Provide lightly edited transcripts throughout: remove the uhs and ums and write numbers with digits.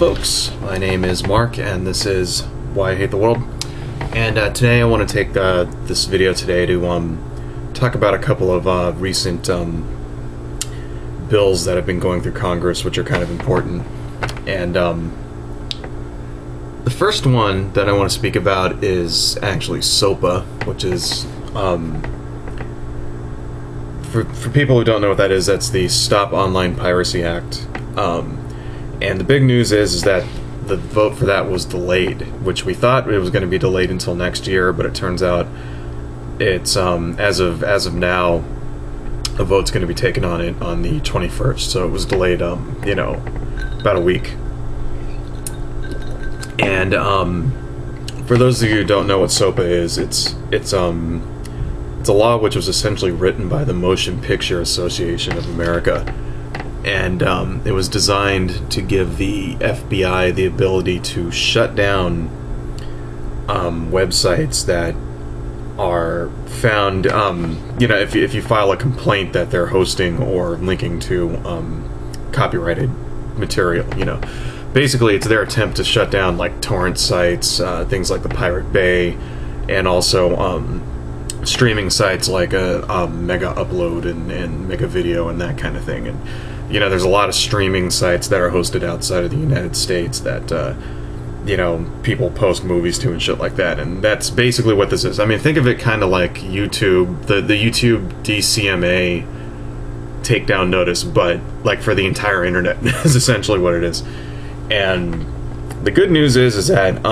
folks, my name is Mark and this is Why I Hate the World, and today I want to take this video today to talk about a couple of recent bills that have been going through Congress, which are kind of important. And the first one that I want to speak about is actually SOPA, which is for people who don't know what that is, that's the Stop Online Piracy Act. And the big news is that the vote for that was delayed, which we thought it was going to be delayed until next year, but it turns out it's as of now, a vote's going to be taken on it on the 21st. So it was delayed, about a week. And for those of you who don't know what SOPA is, it's a law which was essentially written by the Motion Picture Association of America. And it was designed to give the FBI the ability to shut down websites that are found, if you file a complaint that they're hosting or linking to copyrighted material. Basically it's their attempt to shut down like torrent sites, things like the Pirate Bay, and also streaming sites like Mega Upload and Mega Video and that kind of thing. And there's a lot of streaming sites that are hosted outside of the United States that, people post movies to and shit like that. And that's basically what this is. I mean, think of it kind of like YouTube, the YouTube DCMA takedown notice, but like for the entire internet is essentially what it is. And the good news is that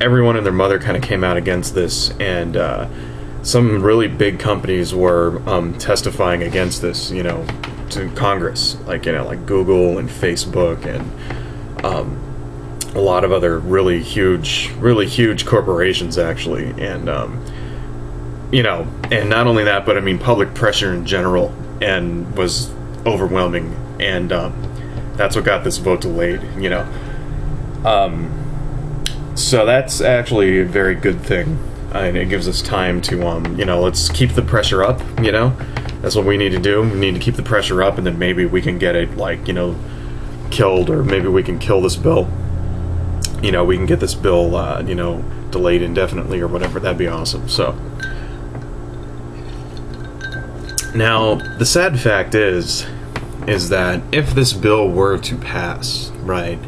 everyone and their mother kind of came out against this, and some really big companies were testifying against this, to Congress, like Google and Facebook and a lot of other really huge corporations actually. And and not only that, but I mean public pressure in general and was overwhelming, and that's what got this vote delayed. So that's actually a very good thing, and it gives us time to let's keep the pressure up. That's what we need to do. We need to keep the pressure up, and then maybe we can get it, killed, or maybe we can kill this bill. We can get this bill, delayed indefinitely or whatever. That'd be awesome. So, now, the sad fact is that if this bill were to pass, right,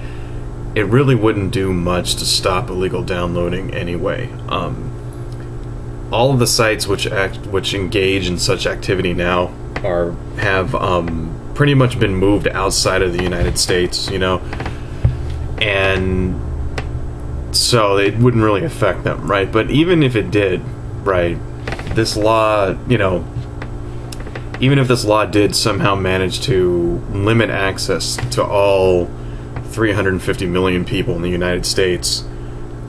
it really wouldn't do much to stop illegal downloading anyway. All of the sites which engage in such activity now have pretty much been moved outside of the United States, and so it wouldn't really affect them, right? But even if it did, right, this law, even if this law did somehow manage to limit access to all 350 million people in the United States,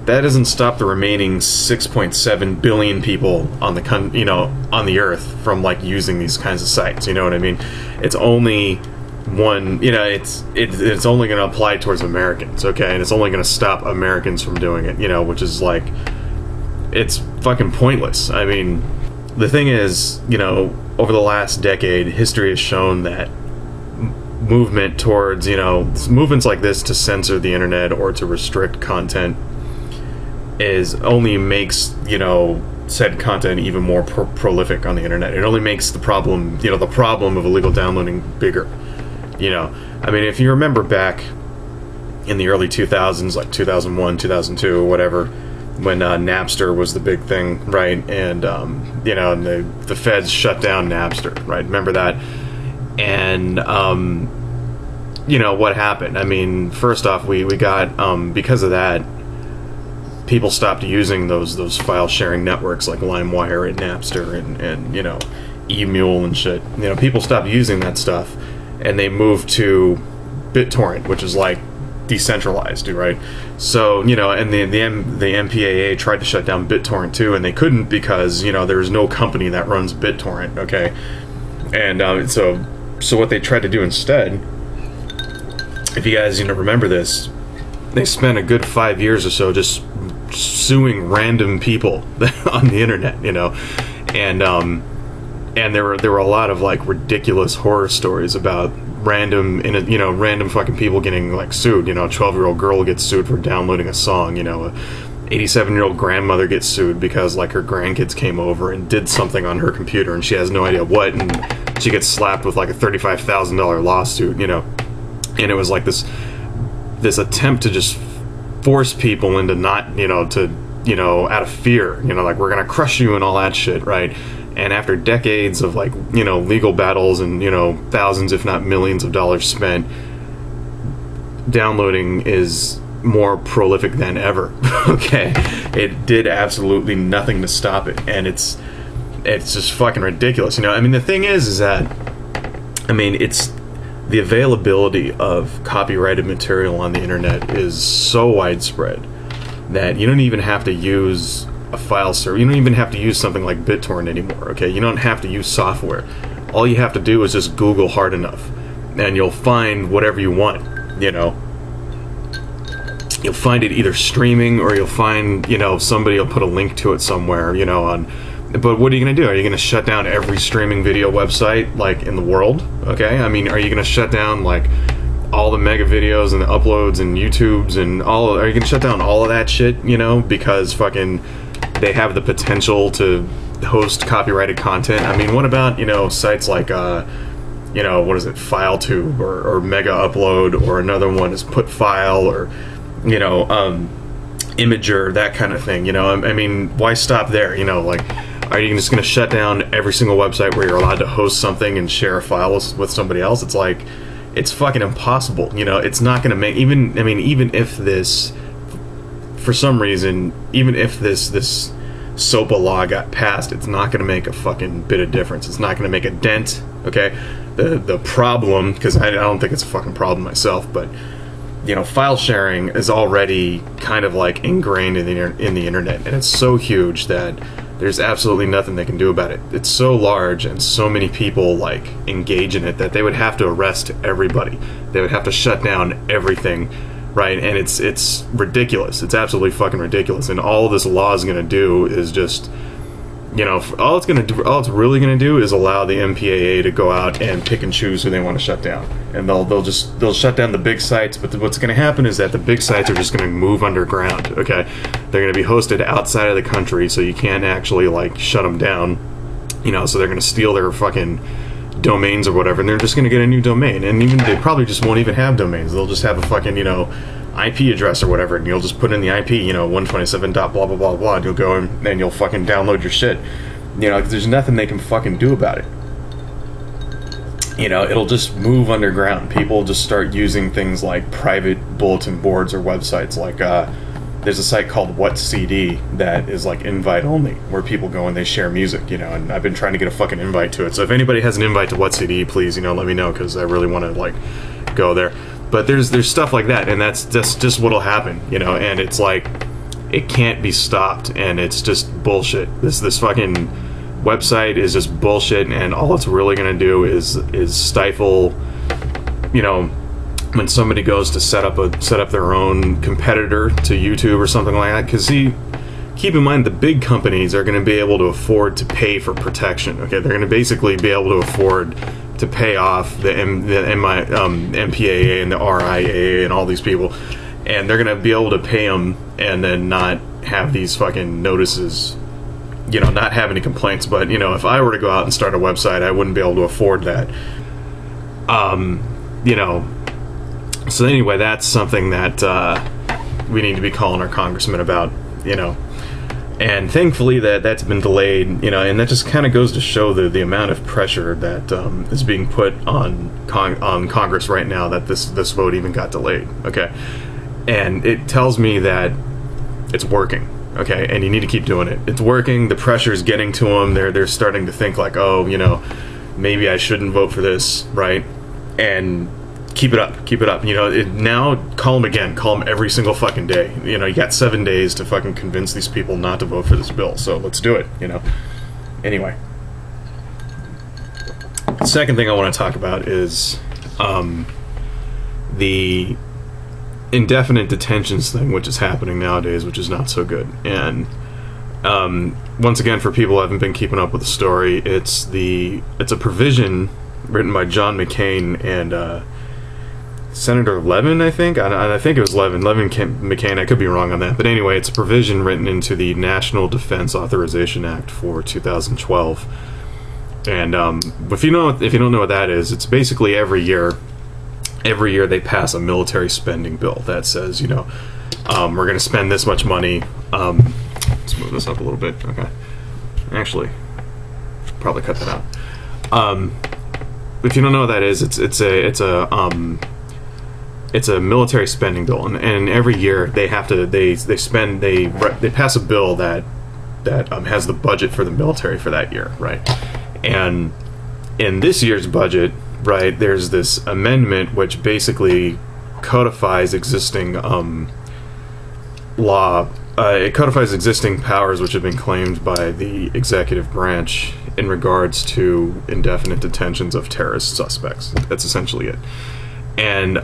that doesn't stop the remaining 6.7 billion people on the on the earth from using these kinds of sites. You know what I mean? It's only one. It's only going to apply towards Americans, okay? And it's only going to stop Americans from doing it. Which is it's fucking pointless. I mean, the thing is, over the last decade, history has shown that movement towards movements like this to censor the internet or to restrict content only makes said content even more prolific on the internet. It only makes the problem the problem of illegal downloading bigger. I mean, if you remember back in the early 2000s, like 2001, 2002, or whatever, when Napster was the big thing, right? And and the feds shut down Napster, right? Remember that? And what happened? I mean, first off, we got because of that, people stopped using those file sharing networks like LimeWire and Napster and eMule and shit. People stopped using that stuff, and they moved to BitTorrent, which is decentralized, right? So and the MPAA tried to shut down BitTorrent too, and they couldn't because there's no company that runs BitTorrent, okay? And so what they tried to do instead, if you guys remember this, they spent a good 5 years or so just suing random people on the internet, and there were a lot of ridiculous horror stories about random random fucking people getting like sued. A 12-year-old girl gets sued for downloading a song. A 87-year-old grandmother gets sued because like her grandkids came over and did something on her computer and she has no idea what, and she gets slapped with like a $35,000 lawsuit. And it was like this attempt to just force people into not out of fear, like we're gonna crush you and all that shit, right? And after decades of like legal battles and thousands if not millions of dollars spent, downloading is more prolific than ever. Okay, it did absolutely nothing to stop it, and it's just fucking ridiculous. The thing is that it's the availability of copyrighted material on the internet is so widespread that you don't even have to use a file server. You don't even have to use something like BitTorrent anymore. Okay, you don't have to use software. All you have to do is just Google hard enough, and you'll find whatever you want. You'll find it either streaming, or you'll find somebody will put a link to it somewhere. But what are you going to do? Are you going to shut down every streaming video website like in the world? Okay, are you going to shut down like all the mega videos and the uploads and YouTubes and all? Are you going to shut down all of that shit? Because fucking they have the potential to host copyrighted content. What about sites like what is it, FileTube or Mega Upload, or another one is Putfile, or Imager, that kind of thing. Why stop there? Are you just going to shut down every single website where you're allowed to host something and share a file with somebody else? It's like, it's fucking impossible. It's not going to make, even if this, for some reason, even if this SOPA law got passed, it's not going to make a fucking bit of difference. It's not going to make a dent. Okay, the problem, because I don't think it's a fucking problem myself, but file sharing is already kind of like ingrained in the internet, and it's so huge that there's absolutely nothing they can do about it. It's so large and so many people like engage in it that they would have to arrest everybody. They would have to shut down everything, right? And it's ridiculous. It's absolutely fucking ridiculous. And all this law is going to do is just, all it's really going to do is allow the NDAA to go out and pick and choose who they want to shut down. And they'll shut down the big sites, but what's going to happen is that the big sites are just going to move underground. Okay, they're going to be hosted outside of the country, so you can't actually like shut them down. So they're going to steal their fucking domains or whatever, and they're just going to get a new domain. And even they probably just won't even have domains. They'll just have a fucking IP address or whatever, and you'll just put in the IP, 127. Blah blah blah blah, and you'll go and you'll fucking download your shit. There's nothing they can fucking do about it. It'll just move underground. People just start using things like private bulletin boards or websites. Like there's a site called What CD that is like invite only, where people go and they share music. And I've been trying to get a fucking invite to it. So if anybody has an invite to What CD, please let me know, because I really want to like go there. But there's stuff like that, and that's just what'll happen. And it's like, it can't be stopped, and it's just bullshit. This fucking website is just bullshit, and all it's really going to do is stifle, when somebody goes to set up their own competitor to YouTube or something like that. Because keep in mind, the big companies are going to be able to afford to pay for protection. Okay, they're going to basically be able to afford to pay off the MPAA and the RIAA and all these people, and they're going to be able to pay them and then not have these fucking notices, not have any complaints. But if I were to go out and start a website, I wouldn't be able to afford that. So anyway, that's something that we need to be calling our congressman about. And thankfully that's been delayed, and that just kind of goes to show the amount of pressure that is being put on Congress right now, that this vote even got delayed. Okay, and it tells me that it's working. Okay, and you need to keep doing it. It's working. The pressure is getting to them. They're starting to think like, oh, maybe I shouldn't vote for this, right? And keep it up. Now call them again. Call them every single fucking day. You got 7 days to fucking convince these people not to vote for this bill. So let's do it. Anyway, the second thing I want to talk about is the indefinite detentions thing, which is happening nowadays, which is not so good. And once again, for people who haven't been keeping up with the story, it's a provision written by John McCain and Senator Levin, I think. I think it was Levin McCain. I could be wrong on that, but anyway, it's a provision written into the National Defense Authorization Act for 2012. And if you don't know what that is, it's basically every year they pass a military spending bill that says, we're going to spend this much money. Let's move this up a little bit. Okay, actually, probably cut that out. If you don't know what that is, it's a military spending bill, and every year they pass a bill that has the budget for the military for that year, right? And in this year's budget, right, there's this amendment which basically codifies existing law. It codifies existing powers which have been claimed by the executive branch in regards to indefinite detentions of terrorist suspects. That's essentially it. And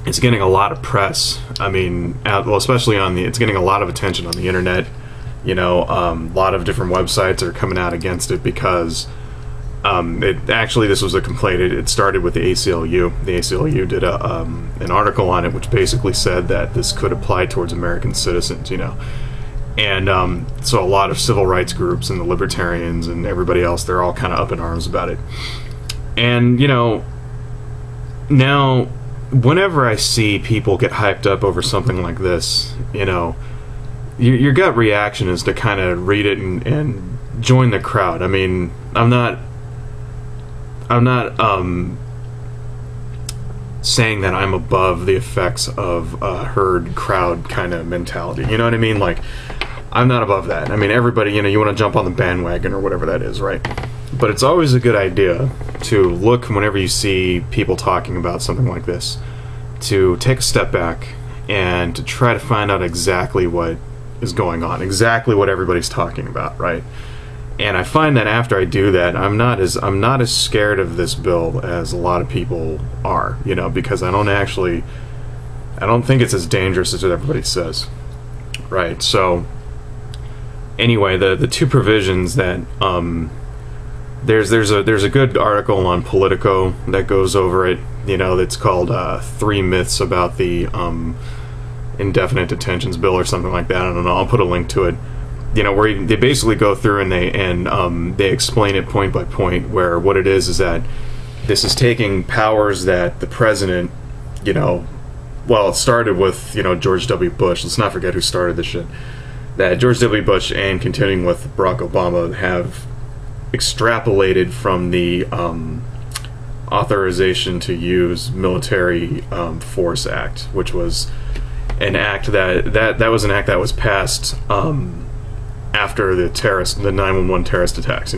it's getting a lot of press. I mean, especially it's getting a lot of attention on the internet. A lot of different websites are coming out against it because this was a complaint. It started with the ACLU. The ACLU did an article on it which basically said that this could apply towards American citizens, And so a lot of civil rights groups and the libertarians and everybody else, they're all kind of up in arms about it. And, now, whenever I see people get hyped up over something like this, your gut reaction is to kind of read it and join the crowd. I mean, I'm not saying that I'm above the effects of a herd crowd kind of mentality. You know what I mean? Like, I'm not above that. I mean, everybody, you want to jump on the bandwagon or whatever that is, right? But it's always a good idea to look whenever you see people talking about something like this, to take a step back and to try to find out exactly what is going on, exactly what everybody's talking about, right? And I find that after I do that, I'm not as scared of this bill as a lot of people are, because I don't think it's as dangerous as everybody says, right? So anyway, the two provisions that there's a good article on Politico that goes over it, that's called 3 Myths About the Indefinite Detentions Bill or something like that. I don't know. I'll put a link to it. Where they basically go through and they explain it point by point, where what it is that this is taking powers that the president, it started with, George W. Bush. Let's not forget who started this shit. That George W. Bush and continuing with Barack Obama have extrapolated from the Authorization to Use Military Force Act, which was an act that was an act that was passed after the 9/11 terrorist attacks.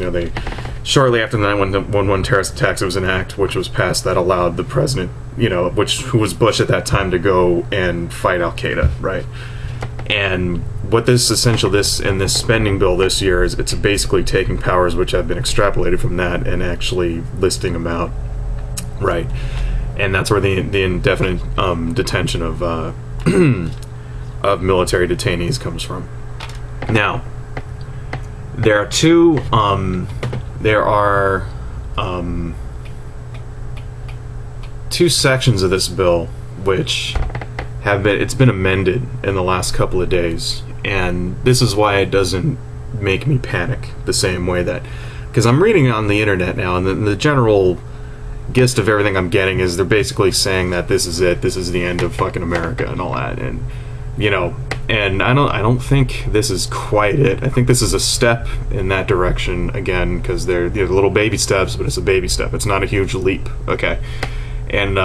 Shortly after the 9/11 terrorist attacks, it was an act which was passed that allowed the president, who was Bush at that time, to go and fight Al Qaeda, right? And what this spending bill this year is, it's basically taking powers which have been extrapolated from that and actually listing them out, right? And that's where the indefinite detention of of military detainees comes from. Now, there are two sections of this bill which it's been amended in the last couple of days, and this is why it doesn't make me panic the same way that, because I'm reading on the internet now, and the general gist of everything I'm getting is they're basically saying that this is it, this is the end of fucking America and all that, and and I don't think this is quite it. I think this is a step in that direction again, because they're little baby steps, but it's a baby step. It's not a huge leap, okay? And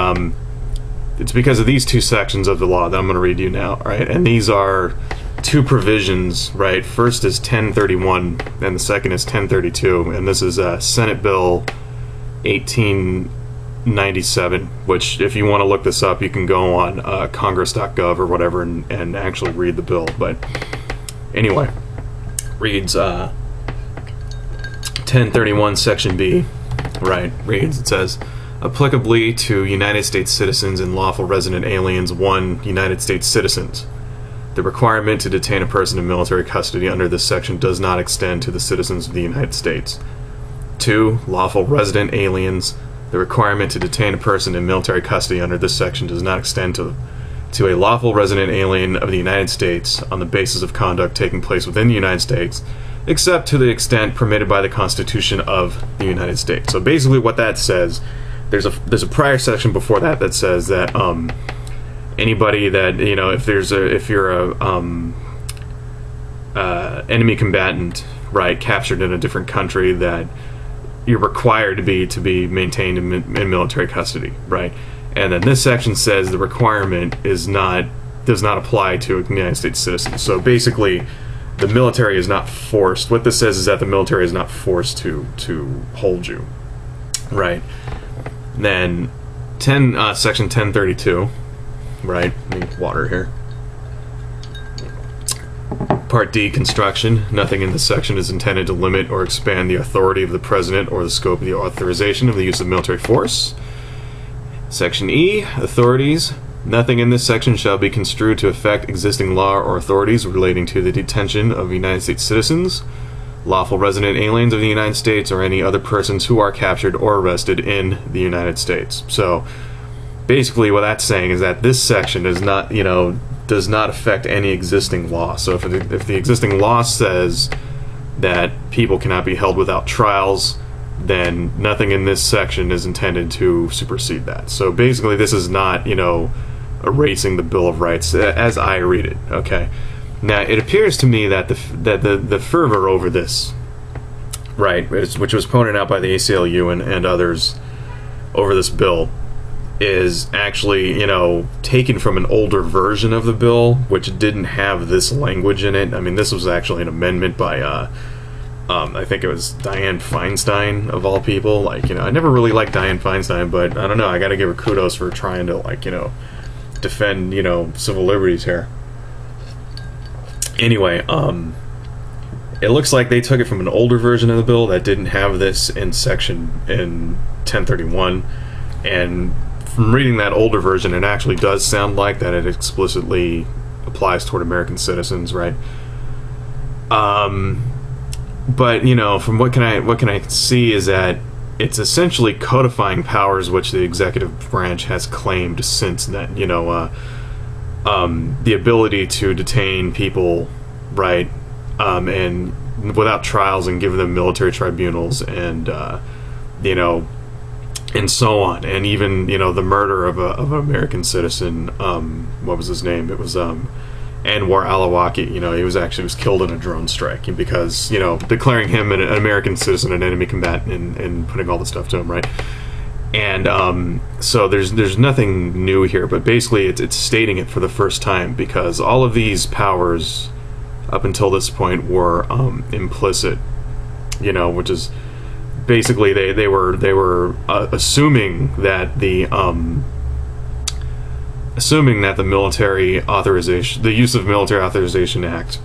it's because of these two sections of the law that I'm going to read you now, right? And these are two provisions, right? First is 1031, and the second is 1032, and this is Senate Bill 1897, which, if you want to look this up, you can go on congress.gov or whatever and actually read the bill. But anyway, reads 1031 Section B, right? It says, applicably to United States citizens and lawful resident aliens, 1. United States citizens. The requirement to detain a person in military custody under this section does not extend to the citizens of the United States. 2, lawful resident aliens. The requirement to detain a person in military custody under this section does not extend to a lawful resident alien of the United States on the basis of conduct taking place within the United States, except to the extent permitted by the Constitution of the United States. So basically what that says, there's a prior section before that that says that anybody that, you know, if you're a enemy combatant, right, captured in a different country, that you're required to be maintained in military custody, right? And then this section says the requirement does not apply to United States citizens. So basically, the military is not forced. What this says is that the military is not forced to hold you, right? Then section 1032, right? I need water here. Part D, construction. Nothing in this section is intended to limit or expand the authority of the President or the scope of the authorization of the use of military force. Section E, authorities. Nothing in this section shall be construed to affect existing law or authorities relating to the detention of United States citizens, lawful resident aliens of the United States, or any other persons who are captured or arrested in the United States. So basically what that's saying is that this section is not, you know, does not affect any existing law. So if the existing law says that people cannot be held without trials, then nothing in this section is intended to supersede that. So basically this is not, you know, erasing the Bill of Rights as I read it, okay? Now, it appears to me that the fervor over this, right, which was pointed out by the ACLU and others over this bill, is actually, you know, taken from an older version of the bill, which didn't have this language in it. I mean, this was actually an amendment by, I think it was Dianne Feinstein, of all people. Like, you know, I never really liked Dianne Feinstein, but I don't know, I gotta give her kudos for trying to, like, you know, defend, you know, civil liberties here. Anyway, it looks like they took it from an older version of the bill that didn't have this in 1031, and from reading that older version, it actually does sound like that it explicitly applies toward American citizens, right? But, you know, from what can I see is that it's essentially codifying powers which the executive branch has claimed since then. You know, the ability to detain people, right, and without trials, and give them military tribunals, and you know, and so on, and even, you know, the murder of an American citizen. What was his name? It was Anwar Al-Awlaki. You know, he was killed in a drone strike because, you know, declaring him an American citizen an enemy combatant and putting all the stuff to him, right? And so there's nothing new here, but basically it's stating it for the first time, because all of these powers up until this point were implicit, you know, which is basically they were assuming that the military authorization, the use of Military Authorization Act,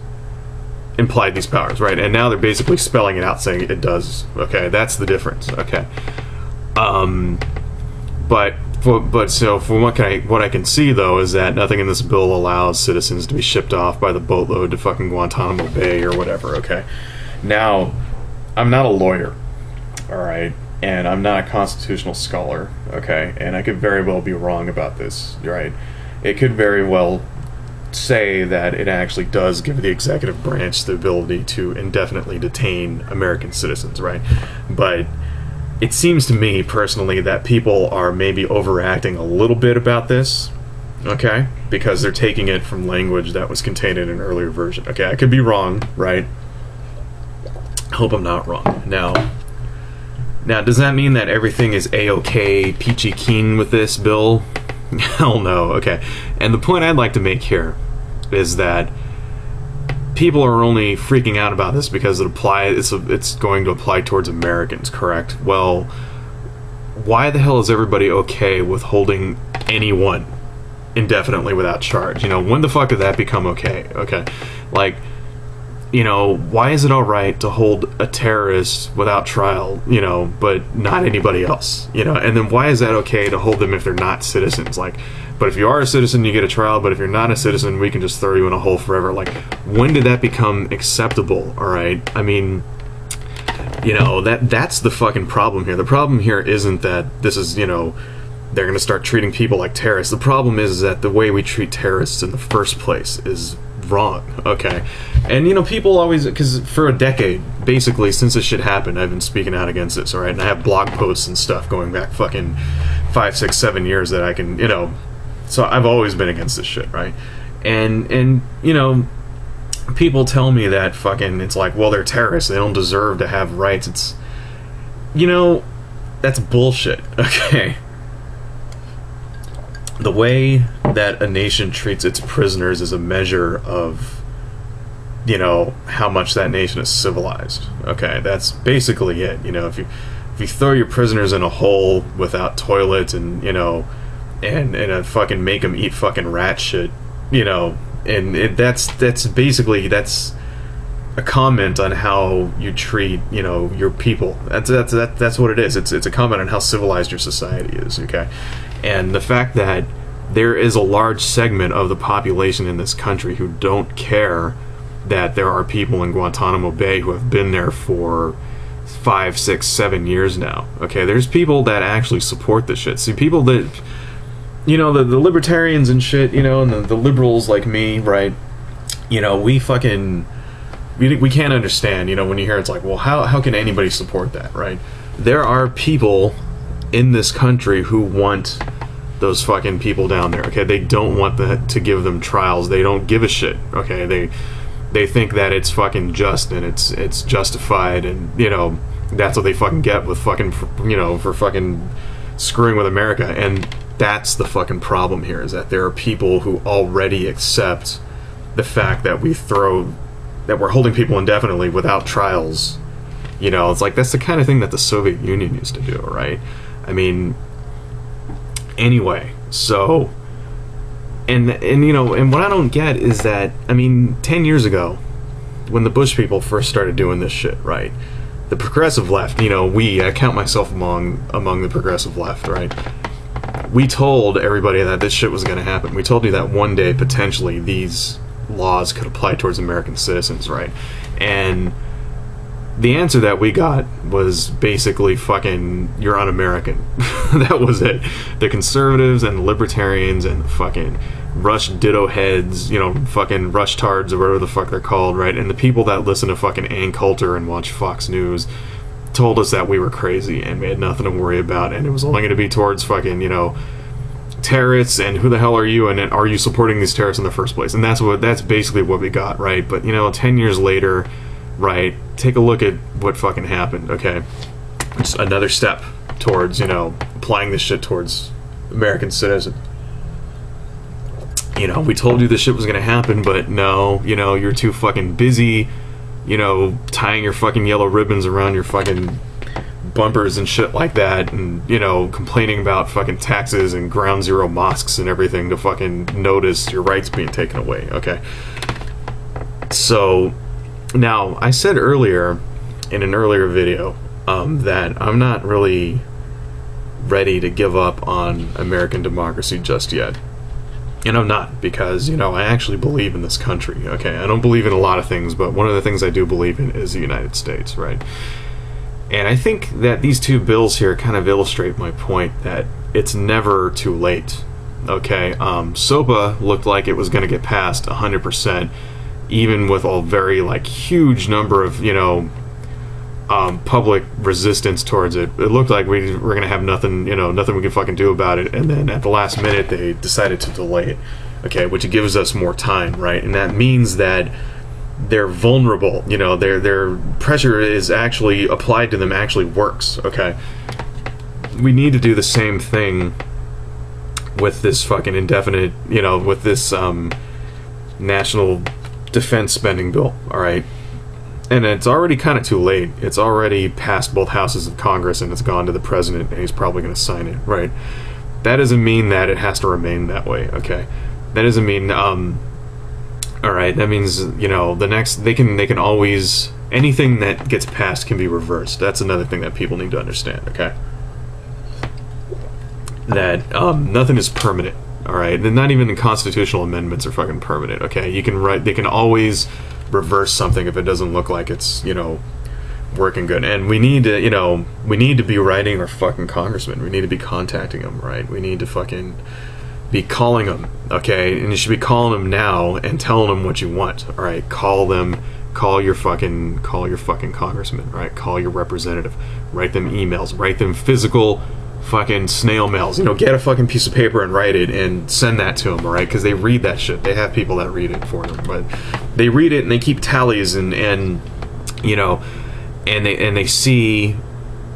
implied these powers, right? And now they're basically spelling it out, saying it does. Okay, that's the difference. Okay, but so from what I can see, though, is that nothing in this bill allows citizens to be shipped off by the boatload to fucking Guantanamo Bay or whatever. Okay, now I'm not a lawyer, all right, and I'm not a constitutional scholar, okay, and I could very well be wrong about this, right? It could very well say that it actually does give the executive branch the ability to indefinitely detain American citizens, right? But it seems to me, personally, that people are maybe overacting a little bit about this, okay? Because they're taking it from language that was contained in an earlier version. Okay, I could be wrong, right? I hope I'm not wrong. Now, does that mean that everything is A-OK, peachy keen with this bill? Hell no. Okay. And the point I'd like to make here is that people are only freaking out about this because it's going to apply towards Americans, correct? Well, why the hell is everybody okay with holding anyone indefinitely without charge? You know, when the fuck did that become okay? Okay. Like, you know, why is it alright to hold a terrorist without trial, you know, but not anybody else, you know? And then why is that okay to hold them if they're not citizens? Like, but if you are a citizen, you get a trial, but if you're not a citizen, we can just throw you in a hole forever. Like, when did that become acceptable, alright? I mean, You know, that's the fucking problem here. The problem here isn't that this is, you know, they're going to start treating people like terrorists. The problem is that the way we treat terrorists in the first place is wrong, okay? And, you know, people always, because for a decade, basically, since this shit happened, I've been speaking out against this, alright? And I have blog posts and stuff going back fucking 5, 6, 7 years that I can, you know, so I've always been against this shit, right? And you know, people tell me that fucking, it's like, well, they're terrorists, they don't deserve to have rights. It's, you know, that's bullshit, okay? The way that a nation treats its prisoners is a measure of, you know, how much that nation is civilized. Okay, that's basically it. You know, if you throw your prisoners in a hole without toilets and, you know, and fucking make them eat fucking rat shit, you know, and that's basically, that's a comment on how you treat, you know, your people. That's what it is. It's a comment on how civilized your society is. Okay. And the fact that there is a large segment of the population in this country who don't care that there are people in Guantanamo Bay who have been there for 5, 6, 7 years now. Okay, there's people that actually support this shit. See, people that, you know, the libertarians and shit, you know, and the liberals like me, right? You know, we can't understand, you know, when you hear it's like, well, how can anybody support that, right? There are people in this country who want those fucking people down there, okay? They don't want to give them trials. They don't give a shit, okay? They think that it's fucking just and it's justified, and, you know, that's what they fucking get with fucking, you know, for fucking screwing with America. And that's the fucking problem here, is that there are people who already accept the fact that we're holding people indefinitely without trials. You know, it's like, that's the kind of thing that the Soviet Union used to do, right? I mean, anyway, so, and you know, and what I don't get is that, I mean, 10 years ago, when the Bush people first started doing this shit, right, the progressive left, you know, I count myself among the progressive left, right, we told everybody that this shit was going to happen. We told you that one day, potentially, these laws could apply towards American citizens, right? And the answer that we got was basically fucking, you're un-American. That was it. The conservatives and the libertarians and the fucking Rush ditto heads, you know, fucking Rush tards or whatever the fuck they're called, right? And the people that listen to fucking Ann Coulter and watch Fox News told us that we were crazy and we had nothing to worry about, and it was only going to be towards fucking, you know, terrorists, and who the hell are you, and are you supporting these terrorists in the first place? And that's basically what we got, right? But, you know, 10 years later, right, take a look at what fucking happened, okay? It's another step towards, you know, applying this shit towards American citizens. You know, we told you this shit was gonna happen, but no, you know, you're too fucking busy, you know, tying your fucking yellow ribbons around your fucking bumpers and shit like that, and, you know, complaining about fucking taxes and ground zero mosques and everything to fucking notice your rights being taken away, okay? So, now, I said earlier, in an earlier video, that I'm not really ready to give up on American democracy just yet. And I'm not, because, you know, I actually believe in this country, okay? I don't believe in a lot of things, but one of the things I do believe in is the United States, right? And I think that these two bills here kind of illustrate my point that it's never too late, okay? SOPA looked like it was going to get passed 100%, even with a very, like, huge number of, you know, public resistance towards it. It looked like we were going to have nothing, you know, nothing we could fucking do about it, and then at the last minute they decided to delay it, okay, which gives us more time, right? And that means that they're vulnerable, you know, their pressure is actually applied to them, actually works, okay? We need to do the same thing with this fucking indefinite, you know, with this national defense spending bill, alright? And it's already kind of too late. It's already passed both houses of Congress and it's gone to the president, and he's probably going to sign it, right? That doesn't mean that it has to remain that way, okay? That doesn't mean, alright, that means, you know, the next, they can always, anything that gets passed can be reversed. That's another thing that people need to understand, okay? That, nothing is permanent, alright? Not even the constitutional amendments are fucking permanent, okay? You can write, they can always reverse something if it doesn't look like it's, you know, working good. And we need to, we need to be writing our fucking congressman. We need to be contacting them, right? We need to fucking be calling them, okay? And you should be calling them now and telling them what you want, all right? Call them, call your fucking congressman, right? Call your representative, write them emails, write them physical fucking snail mails, get a fucking piece of paper and write it and send that to them, all right? Because they read that shit. They have people that read it for them, but they read it and they keep tallies and they see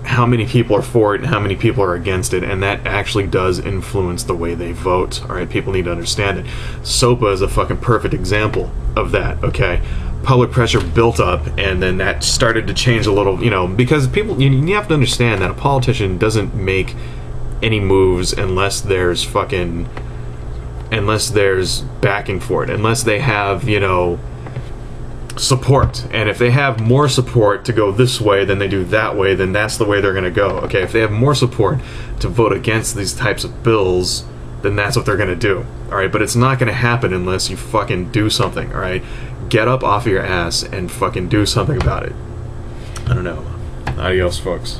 how many people are for it and how many people are against it, and that actually does influence the way they vote, all right? People need to understand it. SOPA is a fucking perfect example of that, okay? Public pressure built up, and then that started to change a little, because people, you have to understand that a politician doesn't make any moves unless there's backing for it, unless they have, support. And if they have more support to go this way than they do that way, then that's the way they're going to go, okay? If they have more support to vote against these types of bills, then that's what they're going to do, all right? But it's not going to happen unless you fucking do something, all right? Get up off of your ass and fucking do something about it. I don't know. Adios, folks.